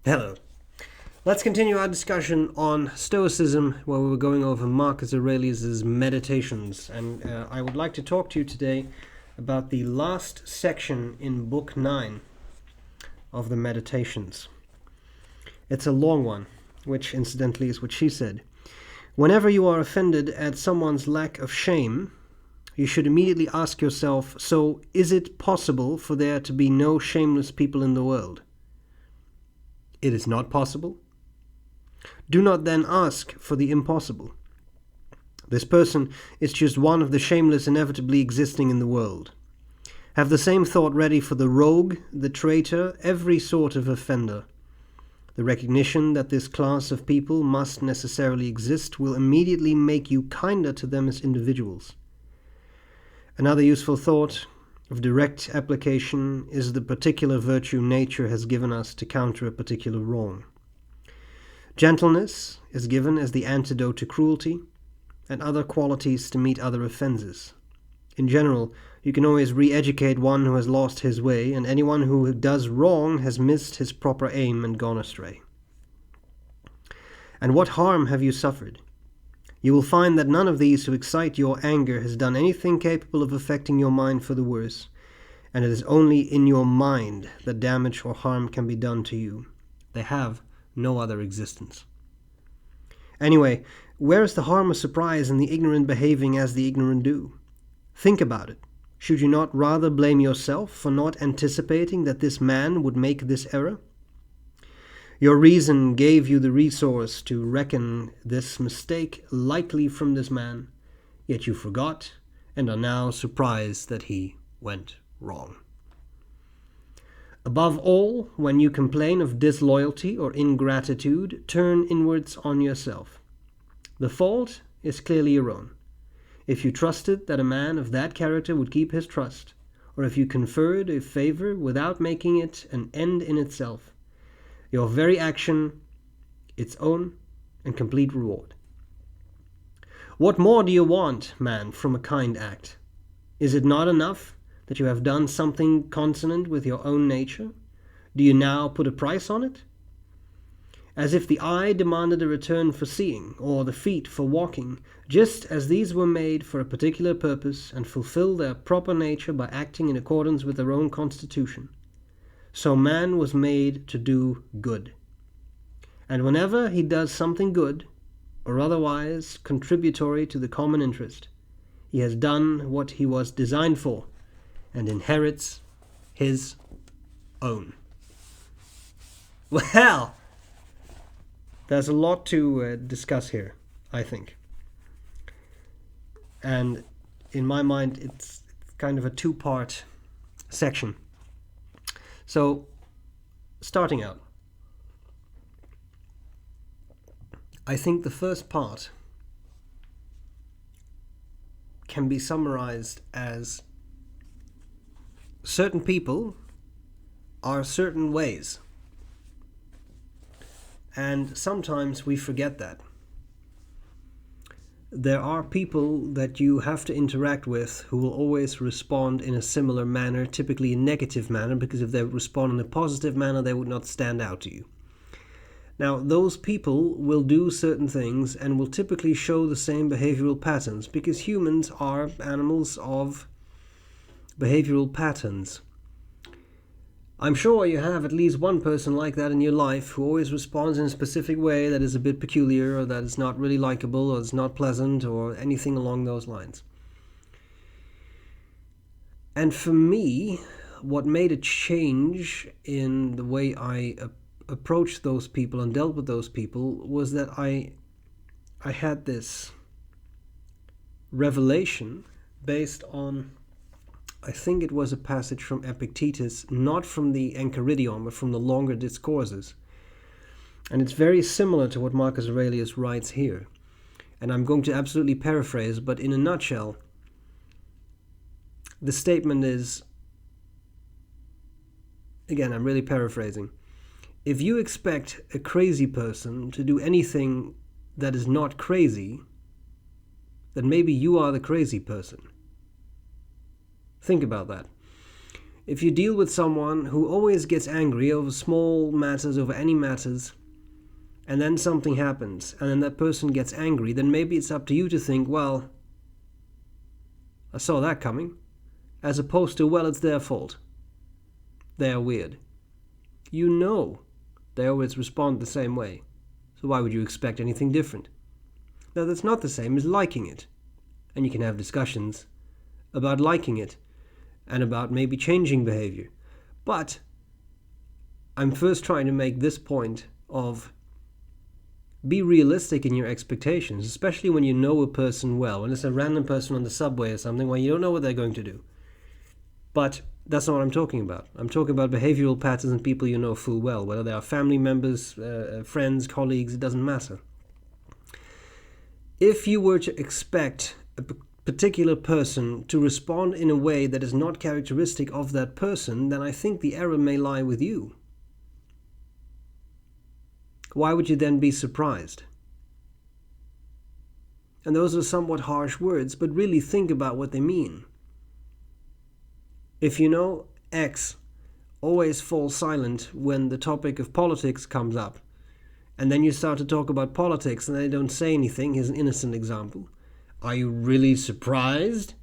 Hello. Let's continue our discussion on Stoicism, where we were going over Marcus Aurelius' Meditations. And I would like to talk to you today about the last section in Book 9 of the Meditations. It's a long one, which incidentally is what she said. Whenever you are offended at someone's lack of shame, you should immediately ask yourself, so is it possible for there to be no shameless people in the world? It is not possible? Do not then ask for the impossible. This person is just one of the shameless inevitably existing in the world. Have the same thought ready for the rogue, the traitor, every sort of offender. The recognition that this class of people must necessarily exist will immediately make you kinder to them as individuals. Another useful thought of direct application is the particular virtue nature has given us to counter a particular wrong. Gentleness is given as the antidote to cruelty, and other qualities to meet other offenses. In general, you can always re-educate one who has lost his way, and anyone who does wrong has missed his proper aim and gone astray. And what harm have you suffered? You will find that none of these who excite your anger has done anything capable of affecting your mind for the worse, and it is only in your mind that damage or harm can be done to you. They have no other existence. Anyway, where is the harm or surprise in the ignorant behaving as the ignorant do? Think about it. Should you not rather blame yourself for not anticipating that this man would make this error? Your reason gave you the resource to reckon this mistake likely from this man, yet you forgot and are now surprised that he went wrong. Above all, when you complain of disloyalty or ingratitude, turn inwards on yourself. The fault is clearly your own. If you trusted that a man of that character would keep his trust, or if you conferred a favor without making it an end in itself, your very action, its own and complete reward. What more do you want, man, from a kind act? Is it not enough that you have done something consonant with your own nature? Do you now put a price on it? As if the eye demanded a return for seeing, or the feet for walking, just as these were made for a particular purpose and fulfill their proper nature by acting in accordance with their own constitution. So man was made to do good. And whenever he does something good, or otherwise contributory to the common interest, he has done what he was designed for, and inherits his own. Well, there's a lot to discuss here, I think. And in my mind, it's kind of a two-part section. So, starting out, I think the first part can be summarized as certain people are certain ways. And sometimes we forget that. There are people that you have to interact with who will always respond in a similar manner, typically a negative manner, because if they respond in a positive manner, they would not stand out to you. Now, those people will do certain things and will typically show the same behavioral patterns, because humans are animals of behavioral patterns. I'm sure you have at least one person like that in your life who always responds in a specific way that is a bit peculiar, or that is not really likable, or is not pleasant, or anything along those lines. And for me, what made a change in the way I approached those people and dealt with those people was that I had this revelation based on, I think it was a passage from Epictetus, not from the Enchiridion, but from the longer discourses. And it's very similar to what Marcus Aurelius writes here. And I'm going to absolutely paraphrase, but in a nutshell, the statement is, again, I'm really paraphrasing, if you expect a crazy person to do anything that is not crazy, then maybe you are the crazy person. Think about that. If you deal with someone who always gets angry over small matters, over any matters, and then something happens, and then that person gets angry, then maybe it's up to you to think, well, I saw that coming, as opposed to, well, it's their fault. They are weird. You know they always respond the same way, so why would you expect anything different? Now, that's not the same as liking it, and you can have discussions about liking it and about maybe changing behavior. But I'm first trying to make this point of be realistic in your expectations, especially when you know a person well. When it's a random person on the subway or something, well, you don't know what they're going to do. But that's not what I'm talking about. I'm talking about behavioral patterns in people you know full well, whether they are family members, friends, colleagues, it doesn't matter. If you were to expect a particular person to respond in a way that is not characteristic of that person, then I think the error may lie with you. Why would you then be surprised? And those are somewhat harsh words, but really think about what they mean. If you know X always falls silent when the topic of politics comes up, and then you start to talk about politics and they don't say anything, here's an innocent example. Are you really surprised?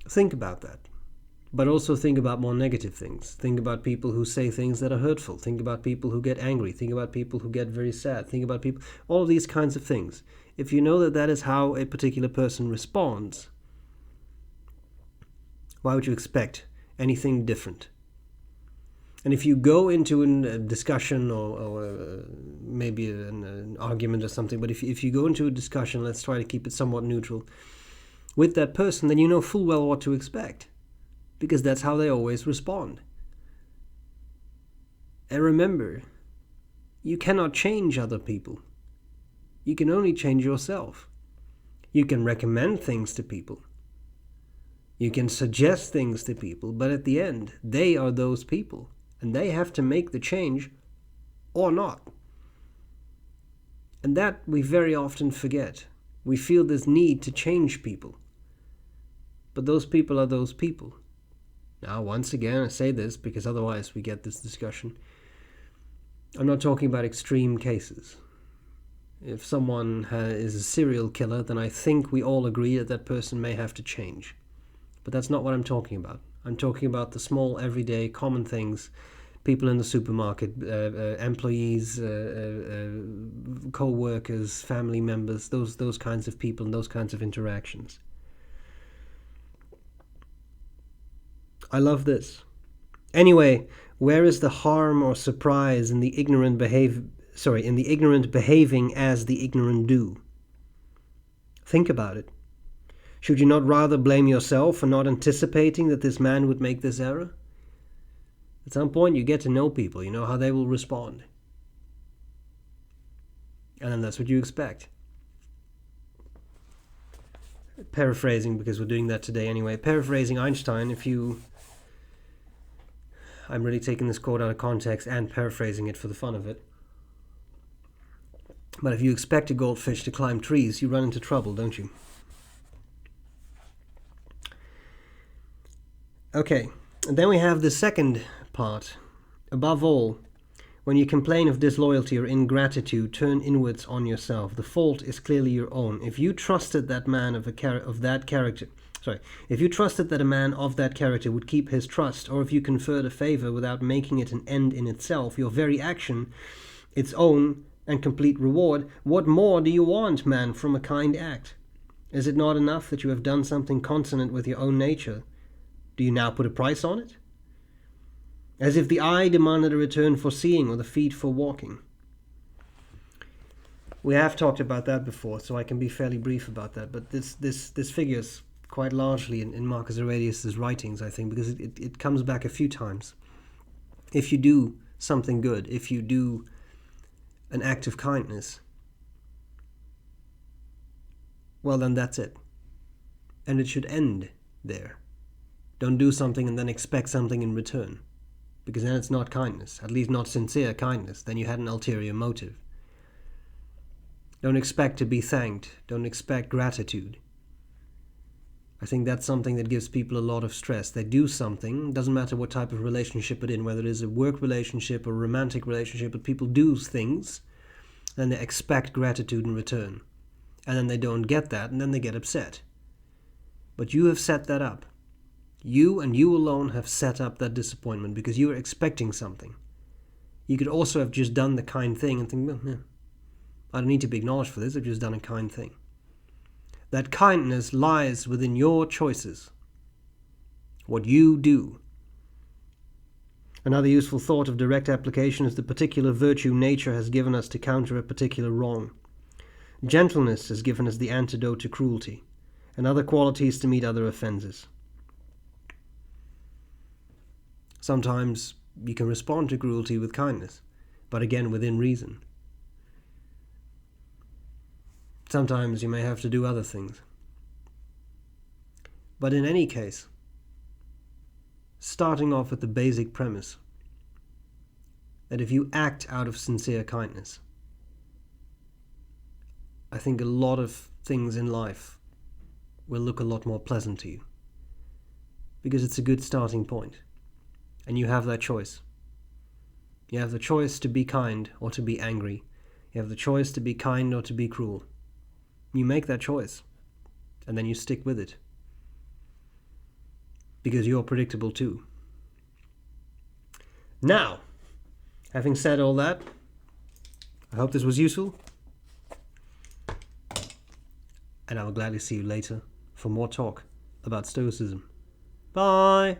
Think about that. But also think about more negative things. Think about people who say things that are hurtful. Think about people who get angry. Think about people who get very sad. Think about people, all of these kinds of things. If you know that that is how a particular person responds, why would you expect anything different? And if you go into a discussion or maybe an argument or something, but if you go into a discussion, let's try to keep it somewhat neutral, with that person, then you know full well what to expect. Because that's how they always respond. And remember, you cannot change other people. You can only change yourself. You can recommend things to people. You can suggest things to people, but at the end, they are those people. And they have to make the change or not. And that we very often forget. We feel this need to change people. But those people are those people. Now, once again, I say this because otherwise we get this discussion. I'm not talking about extreme cases. If someone is a serial killer, then I think we all agree that that person may have to change. But that's not what I'm talking about. I'm talking about the small, everyday, common things. People in the supermarket, employees, co-workers, family members, those kinds of people and those kinds of interactions. I love this. Anyway, where is the harm or surprise in the ignorant behaving as the ignorant do? Think about it. Should you not rather blame yourself for not anticipating that this man would make this error? At some point you get to know people, you know how they will respond. And then that's what you expect. Paraphrasing, because we're doing that today anyway. Paraphrasing Einstein, I'm really taking this quote out of context and paraphrasing it for the fun of it. But if you expect a goldfish to climb trees, you run into trouble, don't you? Okay, and then we have the second part. Above all, when you complain of disloyalty or ingratitude, turn inwards on yourself. The fault is clearly your own. If you trusted that man if you trusted that a man of that character would keep his trust, or if you conferred a favor without making it an end in itself, your very action, its own and complete reward, what more do you want, man, from a kind act? Is it not enough that you have done something consonant with your own nature? Do you now put a price on it? As if the eye demanded a return for seeing or the feet for walking. We have talked about that before, so I can be fairly brief about that, but this figures quite largely in Marcus Aurelius' writings, I think, because it comes back a few times. If you do something good, if you do an act of kindness, well, then that's it. And it should end there. Don't do something and then expect something in return, because then it's not kindness, at least not sincere kindness. Then you had an ulterior motive. Don't expect to be thanked. Don't expect gratitude. I think that's something that gives people a lot of stress. They do something, doesn't matter what type of relationship it's in, whether it is a work relationship or a romantic relationship, but people do things, and they expect gratitude in return. And then they don't get that, and then they get upset. But you have set that up. You and you alone have set up that disappointment because you are expecting something. You could also have just done the kind thing and think, well, yeah, I don't need to be acknowledged for this, I've just done a kind thing. That kindness lies within your choices. What you do. Another useful thought of direct application is the particular virtue nature has given us to counter a particular wrong. Gentleness has given us the antidote to cruelty, and other qualities to meet other offenses. Sometimes you can respond to cruelty with kindness, but again within reason. Sometimes you may have to do other things. But in any case, starting off with the basic premise that if you act out of sincere kindness, I think a lot of things in life will look a lot more pleasant to you. Because it's a good starting point. And you have that choice. You have the choice to be kind or to be angry. You have the choice to be kind or to be cruel. You make that choice, and then you stick with it. Because you're predictable too. Now, having said all that, I hope this was useful. And I will gladly see you later for more talk about Stoicism. Bye!